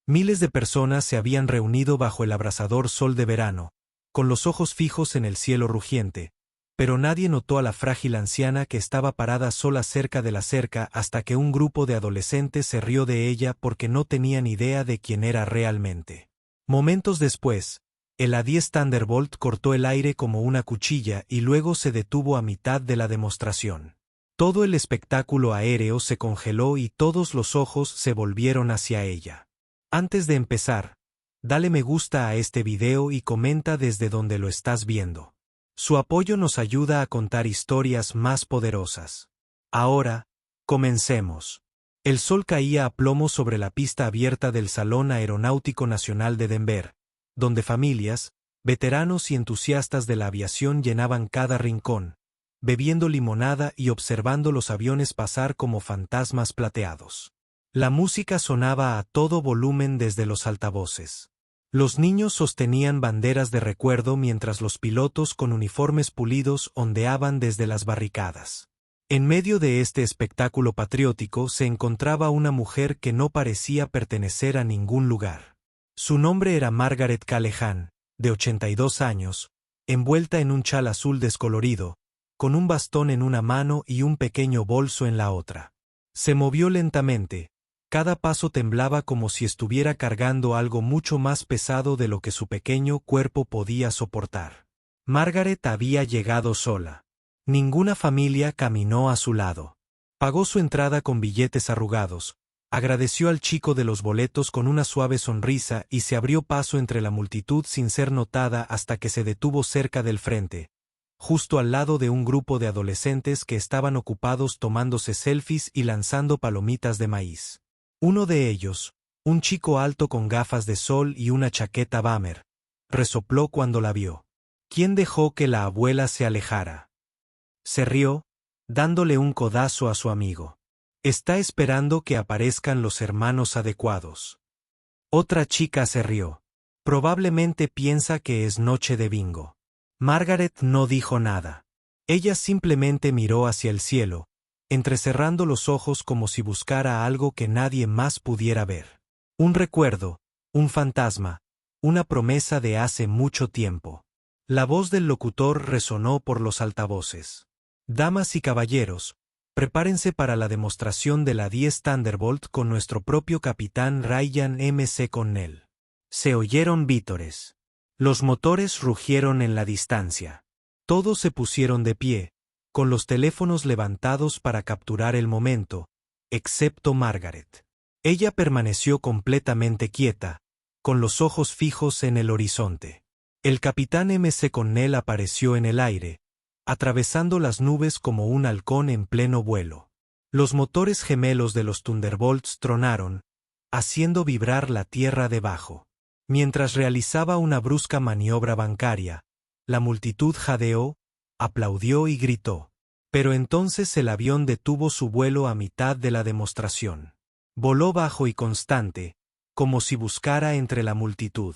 Miles de personas se habían reunido bajo el abrasador sol de verano, con los ojos fijos en el cielo rugiente, pero nadie notó a la frágil anciana que estaba parada sola cerca de la cerca hasta que un grupo de adolescentes se rió de ella porque no tenían idea de quién era realmente. Momentos después, el A-10 Thunderbolt cortó el aire como una cuchilla y luego se detuvo a mitad de la demostración. Todo el espectáculo aéreo se congeló y todos los ojos se volvieron hacia ella. Antes de empezar, dale me gusta a este video y comenta desde donde lo estás viendo. Su apoyo nos ayuda a contar historias más poderosas. Ahora, comencemos. El sol caía a plomo sobre la pista abierta del Salón Aeronáutico Nacional de Denver, donde familias, veteranos y entusiastas de la aviación llenaban cada rincón, bebiendo limonada y observando los aviones pasar como fantasmas plateados. La música sonaba a todo volumen desde los altavoces. Los niños sostenían banderas de recuerdo mientras los pilotos con uniformes pulidos ondeaban desde las barricadas. En medio de este espectáculo patriótico se encontraba una mujer que no parecía pertenecer a ningún lugar. Su nombre era Margaret Callahan, de 82 años, envuelta en un chal azul descolorido, con un bastón en una mano y un pequeño bolso en la otra. Se movió lentamente. Cada paso temblaba como si estuviera cargando algo mucho más pesado de lo que su pequeño cuerpo podía soportar. Margaret había llegado sola. Ninguna familia caminó a su lado. Pagó su entrada con billetes arrugados, agradeció al chico de los boletos con una suave sonrisa y se abrió paso entre la multitud sin ser notada hasta que se detuvo cerca del frente, justo al lado de un grupo de adolescentes que estaban ocupados tomándose selfies y lanzando palomitas de maíz. Uno de ellos, un chico alto con gafas de sol y una chaqueta bomber, resopló cuando la vio. ¿Quién dejó que la abuela se alejara? Se rió, dándole un codazo a su amigo. Está esperando que aparezcan los hermanos adecuados. Otra chica se rió. Probablemente piensa que es noche de bingo. Margaret no dijo nada. Ella simplemente miró hacia el cielo, entrecerrando los ojos como si buscara algo que nadie más pudiera ver. Un recuerdo, un fantasma, una promesa de hace mucho tiempo. La voz del locutor resonó por los altavoces. Damas y caballeros, prepárense para la demostración de la A-10 Thunderbolt con nuestro propio capitán Ryan M.C. Connell. Se oyeron vítores. Los motores rugieron en la distancia. Todos se pusieron de pie, con los teléfonos levantados para capturar el momento, excepto Margaret. Ella permaneció completamente quieta, con los ojos fijos en el horizonte. El capitán M.C. Connell apareció en el aire, atravesando las nubes como un halcón en pleno vuelo. Los motores gemelos de los Thunderbolts tronaron, haciendo vibrar la tierra debajo. Mientras realizaba una brusca maniobra bancaria, la multitud jadeó, aplaudió y gritó. Pero entonces el avión detuvo su vuelo a mitad de la demostración. Voló bajo y constante, como si buscara entre la multitud.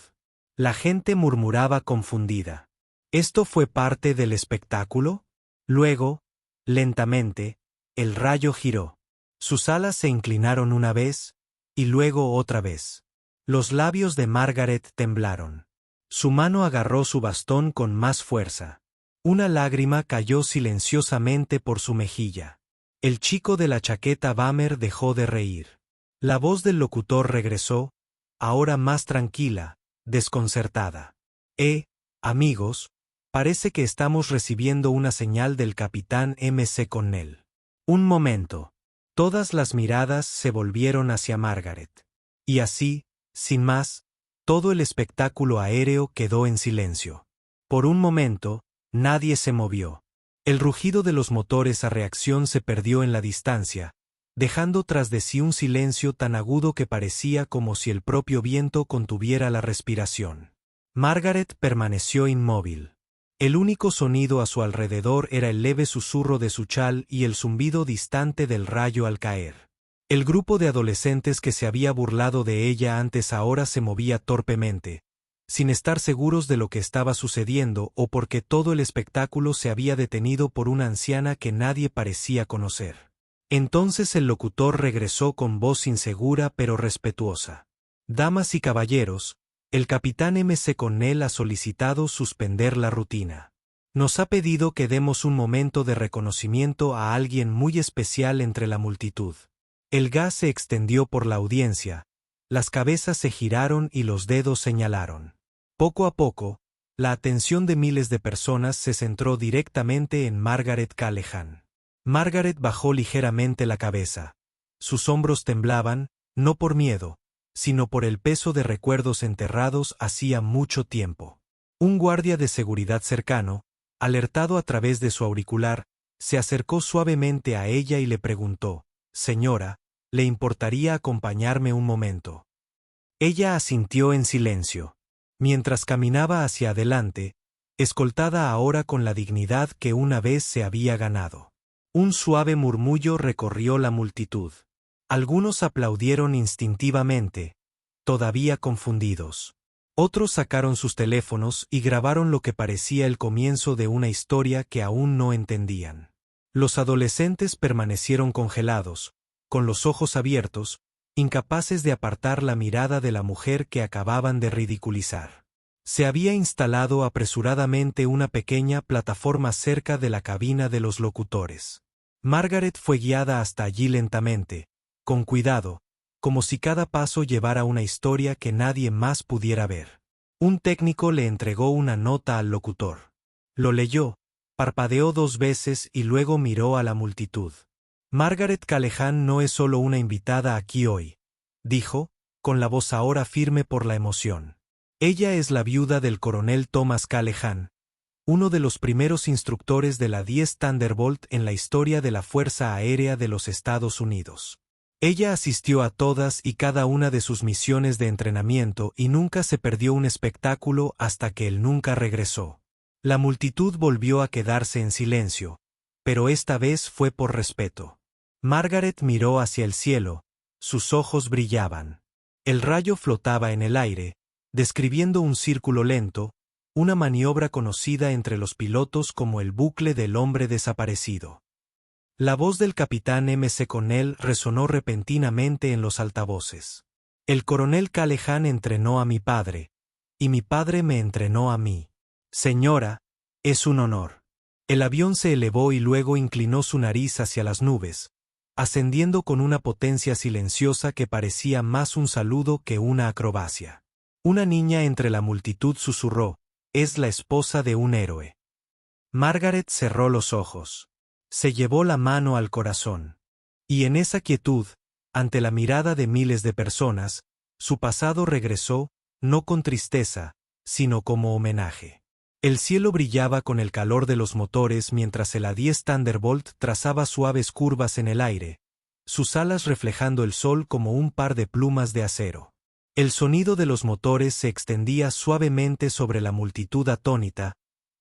La gente murmuraba confundida. ¿Esto fue parte del espectáculo? Luego, lentamente, el rayo giró. Sus alas se inclinaron una vez, y luego otra vez. Los labios de Margaret temblaron. Su mano agarró su bastón con más fuerza. Una lágrima cayó silenciosamente por su mejilla. El chico de la chaqueta bomber dejó de reír. La voz del locutor regresó, ahora más tranquila, desconcertada. Amigos, parece que estamos recibiendo una señal del capitán M.C. Connell. Un momento. Todas las miradas se volvieron hacia Margaret. Y así, sin más, todo el espectáculo aéreo quedó en silencio. Por un momento, nadie se movió. El rugido de los motores a reacción se perdió en la distancia, dejando tras de sí un silencio tan agudo que parecía como si el propio viento contuviera la respiración. Margaret permaneció inmóvil. El único sonido a su alrededor era el leve susurro de su chal y el zumbido distante del rayo al caer. El grupo de adolescentes que se había burlado de ella antes ahora se movía torpemente, sin estar seguros de lo que estaba sucediendo o porque todo el espectáculo se había detenido por una anciana que nadie parecía conocer. Entonces el locutor regresó con voz insegura pero respetuosa. Damas y caballeros, el capitán M.C. Connell ha solicitado suspender la rutina. Nos ha pedido que demos un momento de reconocimiento a alguien muy especial entre la multitud. El gas se extendió por la audiencia, las cabezas se giraron y los dedos señalaron. Poco a poco, la atención de miles de personas se centró directamente en Margaret Callahan. Margaret bajó ligeramente la cabeza. Sus hombros temblaban, no por miedo, sino por el peso de recuerdos enterrados hacía mucho tiempo. Un guardia de seguridad cercano, alertado a través de su auricular, se acercó suavemente a ella y le preguntó: «Señora, ¿le importaría acompañarme un momento?». Ella asintió en silencio. Mientras caminaba hacia adelante, escoltada ahora con la dignidad que una vez se había ganado. Un suave murmullo recorrió la multitud. Algunos aplaudieron instintivamente, todavía confundidos. Otros sacaron sus teléfonos y grabaron lo que parecía el comienzo de una historia que aún no entendían. Los adolescentes permanecieron congelados, con los ojos abiertos, incapaces de apartar la mirada de la mujer que acababan de ridiculizar. Se había instalado apresuradamente una pequeña plataforma cerca de la cabina de los locutores. Margaret fue guiada hasta allí lentamente, con cuidado, como si cada paso llevara una historia que nadie más pudiera ver. Un técnico le entregó una nota al locutor. Lo leyó, parpadeó 2 veces y luego miró a la multitud. «Margaret Callahan no es solo una invitada aquí hoy», dijo, con la voz ahora firme por la emoción. «Ella es la viuda del coronel Thomas Callahan, uno de los primeros instructores de la 10 Thunderbolt en la historia de la Fuerza Aérea de los Estados Unidos. Ella asistió a todas y cada una de sus misiones de entrenamiento y nunca se perdió un espectáculo hasta que él nunca regresó». La multitud volvió a quedarse en silencio, pero esta vez fue por respeto. Margaret miró hacia el cielo, sus ojos brillaban. El rayo flotaba en el aire, describiendo un círculo lento, una maniobra conocida entre los pilotos como el bucle del hombre desaparecido. La voz del capitán M.C. Connell resonó repentinamente en los altavoces. «El coronel Callahan entrenó a mi padre, y mi padre me entrenó a mí. Señora, es un honor». El avión se elevó y luego inclinó su nariz hacia las nubes, ascendiendo con una potencia silenciosa que parecía más un saludo que una acrobacia. Una niña entre la multitud susurró: «Es la esposa de un héroe». Margaret cerró los ojos. Se llevó la mano al corazón. Y en esa quietud, ante la mirada de miles de personas, su pasado regresó, no con tristeza, sino como homenaje. El cielo brillaba con el calor de los motores mientras el A-10 Thunderbolt trazaba suaves curvas en el aire, sus alas reflejando el sol como un par de plumas de acero. El sonido de los motores se extendía suavemente sobre la multitud atónita,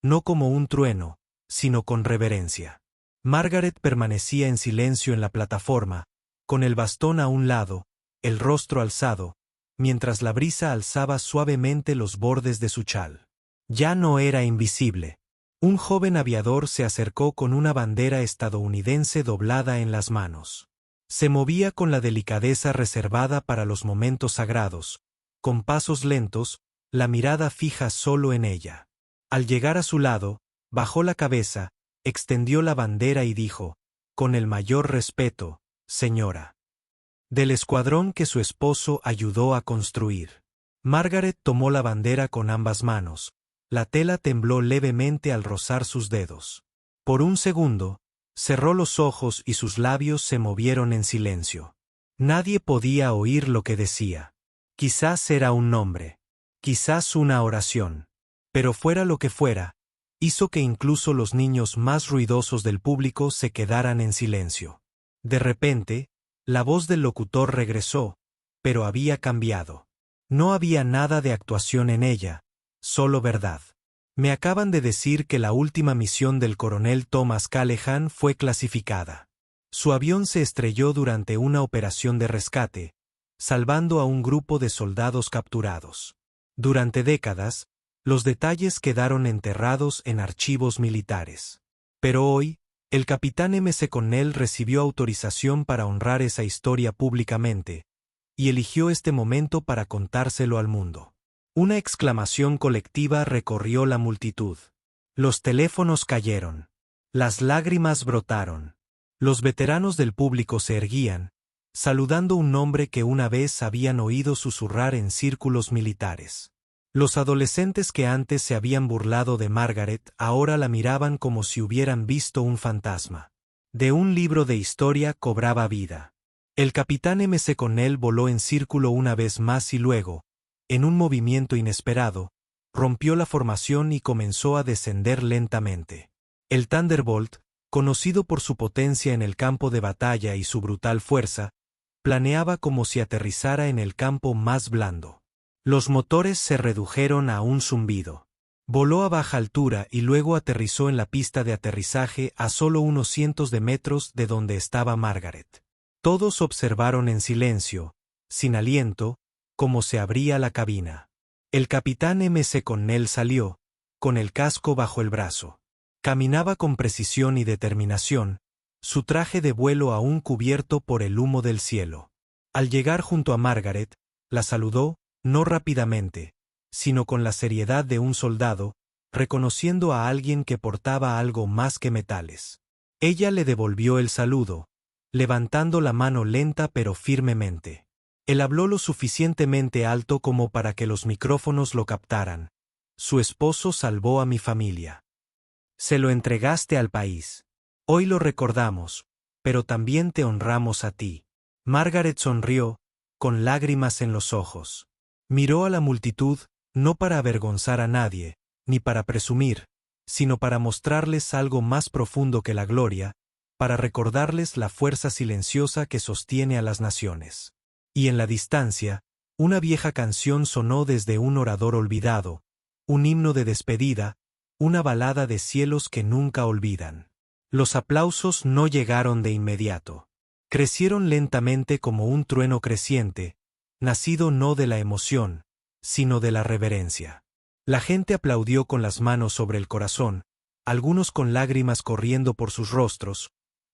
no como un trueno, sino con reverencia. Margaret permanecía en silencio en la plataforma, con el bastón a un lado, el rostro alzado, mientras la brisa alzaba suavemente los bordes de su chal. Ya no era invisible. Un joven aviador se acercó con una bandera estadounidense doblada en las manos. Se movía con la delicadeza reservada para los momentos sagrados, con pasos lentos, la mirada fija solo en ella. Al llegar a su lado, bajó la cabeza, extendió la bandera y dijo: «Con el mayor respeto, señora». Del escuadrón que su esposo ayudó a construir. Margaret tomó la bandera con ambas manos. La tela tembló levemente al rozar sus dedos. Por un segundo, cerró los ojos y sus labios se movieron en silencio. Nadie podía oír lo que decía. Quizás era un nombre. Quizás una oración. Pero fuera lo que fuera, hizo que incluso los niños más ruidosos del público se quedaran en silencio. De repente, la voz del locutor regresó, pero había cambiado. No había nada de actuación en ella. Solo verdad. «Me acaban de decir que la última misión del coronel Thomas Callahan fue clasificada. Su avión se estrelló durante una operación de rescate, salvando a un grupo de soldados capturados. Durante décadas, los detalles quedaron enterrados en archivos militares. Pero hoy, el capitán M.C. Connell recibió autorización para honrar esa historia públicamente, y eligió este momento para contárselo al mundo. Una exclamación colectiva recorrió la multitud. Los teléfonos cayeron. Las lágrimas brotaron. Los veteranos del público se erguían, saludando un nombre que una vez habían oído susurrar en círculos militares. Los adolescentes que antes se habían burlado de Margaret ahora la miraban como si hubieran visto un fantasma. De un libro de historia cobraba vida. El capitán McConnell voló en círculo una vez más y luego, en un movimiento inesperado, rompió la formación y comenzó a descender lentamente. El Thunderbolt, conocido por su potencia en el campo de batalla y su brutal fuerza, planeaba como si aterrizara en el campo más blando. Los motores se redujeron a un zumbido. Voló a baja altura y luego aterrizó en la pista de aterrizaje a solo unos cientos de metros de donde estaba Margaret. Todos observaron en silencio, sin aliento, cómo se abría la cabina. El capitán McConnell salió, con el casco bajo el brazo. Caminaba con precisión y determinación, su traje de vuelo aún cubierto por el humo del cielo. Al llegar junto a Margaret, la saludó, no rápidamente, sino con la seriedad de un soldado, reconociendo a alguien que portaba algo más que metales. Ella le devolvió el saludo, levantando la mano lenta pero firmemente. Él habló lo suficientemente alto como para que los micrófonos lo captaran. Su esposo salvó a mi familia. Se lo entregaste al país. Hoy lo recordamos, pero también te honramos a ti. Margaret sonrió, con lágrimas en los ojos. Miró a la multitud, no para avergonzar a nadie, ni para presumir, sino para mostrarles algo más profundo que la gloria, para recordarles la fuerza silenciosa que sostiene a las naciones. Y en la distancia, una vieja canción sonó desde un orador olvidado, un himno de despedida, una balada de cielos que nunca olvidan. Los aplausos no llegaron de inmediato. Crecieron lentamente como un trueno creciente, nacido no de la emoción, sino de la reverencia. La gente aplaudió con las manos sobre el corazón, algunos con lágrimas corriendo por sus rostros,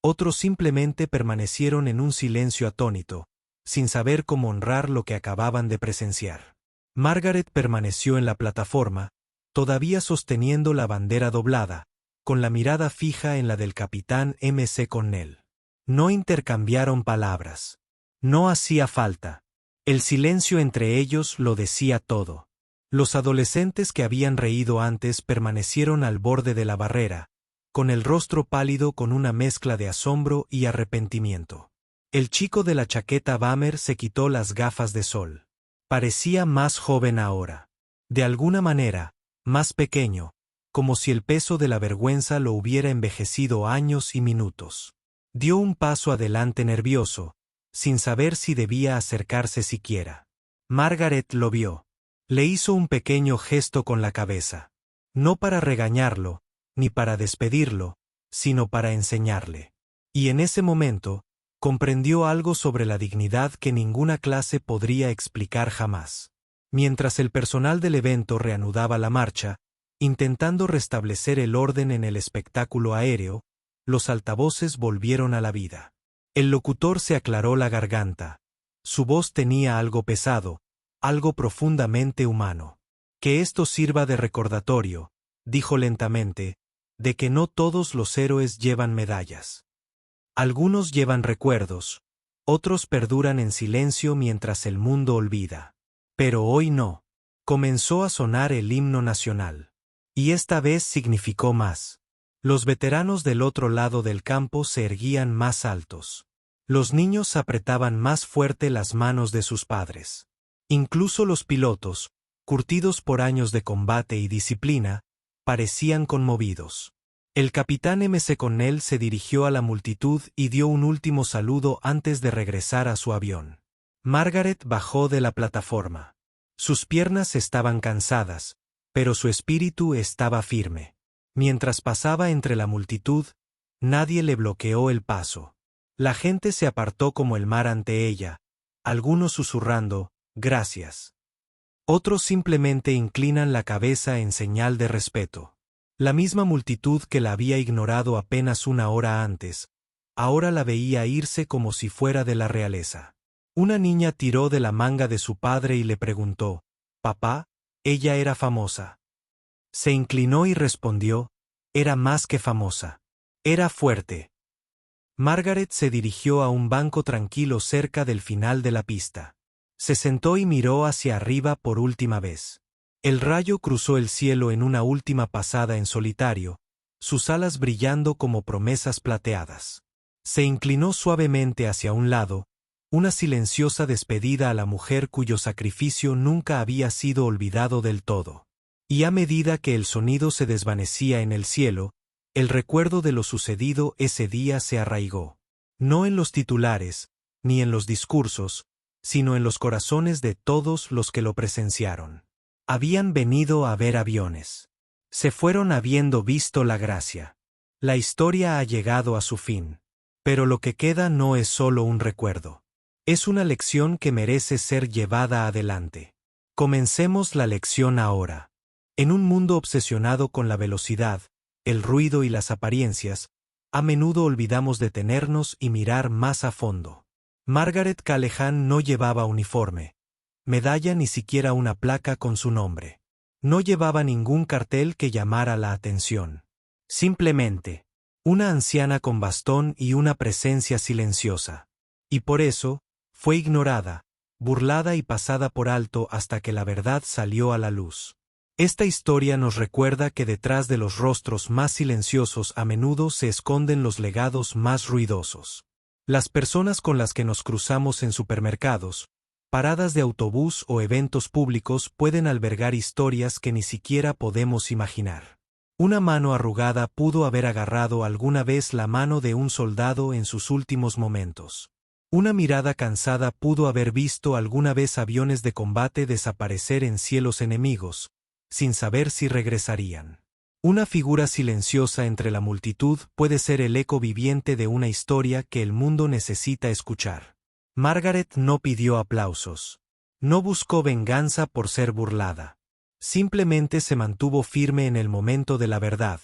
otros simplemente permanecieron en un silencio atónito, sin saber cómo honrar lo que acababan de presenciar. Margaret permaneció en la plataforma, todavía sosteniendo la bandera doblada, con la mirada fija en la del capitán McConnell. No intercambiaron palabras. No hacía falta. El silencio entre ellos lo decía todo. Los adolescentes que habían reído antes permanecieron al borde de la barrera, con el rostro pálido con una mezcla de asombro y arrepentimiento. El chico de la chaqueta Bammer se quitó las gafas de sol. Parecía más joven ahora. De alguna manera, más pequeño, como si el peso de la vergüenza lo hubiera envejecido años y minutos. Dio un paso adelante nervioso, sin saber si debía acercarse siquiera. Margaret lo vio. Le hizo un pequeño gesto con la cabeza. No para regañarlo, ni para despedirlo, sino para enseñarle. Y en ese momento, comprendió algo sobre la dignidad que ninguna clase podría explicar jamás. Mientras el personal del evento reanudaba la marcha, intentando restablecer el orden en el espectáculo aéreo, los altavoces volvieron a la vida. El locutor se aclaró la garganta. Su voz tenía algo pesado, algo profundamente humano. Que esto sirva de recordatorio, dijo lentamente, de que no todos los héroes llevan medallas. Algunos llevan recuerdos, otros perduran en silencio mientras el mundo olvida. Pero hoy no. Comenzó a sonar el himno nacional. Y esta vez significó más. Los veteranos del otro lado del campo se erguían más altos. Los niños apretaban más fuerte las manos de sus padres. Incluso los pilotos, curtidos por años de combate y disciplina, parecían conmovidos. El capitán McConnell se dirigió a la multitud y dio un último saludo antes de regresar a su avión. Margaret bajó de la plataforma. Sus piernas estaban cansadas, pero su espíritu estaba firme. Mientras pasaba entre la multitud, nadie le bloqueó el paso. La gente se apartó como el mar ante ella, algunos susurrando, «Gracias». Otros simplemente inclinan la cabeza en señal de respeto. La misma multitud que la había ignorado apenas una hora antes, ahora la veía irse como si fuera de la realeza. Una niña tiró de la manga de su padre y le preguntó, «Papá, ella era famosa». Se inclinó y respondió, «Era más que famosa. Era fuerte». Margaret se dirigió a un banco tranquilo cerca del final de la pista. Se sentó y miró hacia arriba por última vez. El rayo cruzó el cielo en una última pasada en solitario, sus alas brillando como promesas plateadas. Se inclinó suavemente hacia un lado, una silenciosa despedida a la mujer cuyo sacrificio nunca había sido olvidado del todo. Y a medida que el sonido se desvanecía en el cielo, el recuerdo de lo sucedido ese día se arraigó. No en los titulares, ni en los discursos, sino en los corazones de todos los que lo presenciaron. Habían venido a ver aviones. Se fueron habiendo visto la gracia. La historia ha llegado a su fin. Pero lo que queda no es solo un recuerdo. Es una lección que merece ser llevada adelante. Comencemos la lección ahora. En un mundo obsesionado con la velocidad, el ruido y las apariencias, a menudo olvidamos detenernos y mirar más a fondo. Margaret Callaghan no llevaba uniforme, medalla ni siquiera una placa con su nombre. No llevaba ningún cartel que llamara la atención. Simplemente, una anciana con bastón y una presencia silenciosa. Y por eso, fue ignorada, burlada y pasada por alto hasta que la verdad salió a la luz. Esta historia nos recuerda que detrás de los rostros más silenciosos a menudo se esconden los legados más ruidosos. Las personas con las que nos cruzamos en supermercados, paradas de autobús o eventos públicos pueden albergar historias que ni siquiera podemos imaginar. Una mano arrugada pudo haber agarrado alguna vez la mano de un soldado en sus últimos momentos. Una mirada cansada pudo haber visto alguna vez aviones de combate desaparecer en cielos enemigos, sin saber si regresarían. Una figura silenciosa entre la multitud puede ser el eco viviente de una historia que el mundo necesita escuchar. Margaret no pidió aplausos. No buscó venganza por ser burlada. Simplemente se mantuvo firme en el momento de la verdad,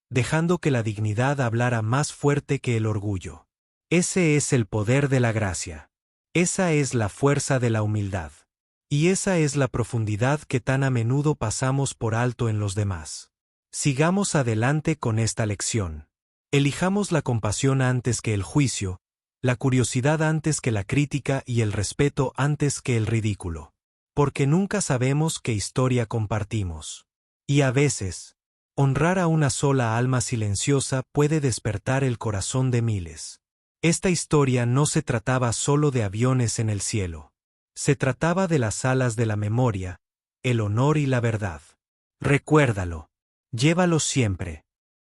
dejando que la dignidad hablara más fuerte que el orgullo. Ese es el poder de la gracia. Esa es la fuerza de la humildad. Y esa es la profundidad que tan a menudo pasamos por alto en los demás. Sigamos adelante con esta lección. Elijamos la compasión antes que el juicio, la curiosidad antes que la crítica y el respeto antes que el ridículo. Porque nunca sabemos qué historia compartimos. Y a veces, honrar a una sola alma silenciosa puede despertar el corazón de miles. Esta historia no se trataba solo de aviones en el cielo. Se trataba de las alas de la memoria, el honor y la verdad. Recuérdalo. Llévalo siempre.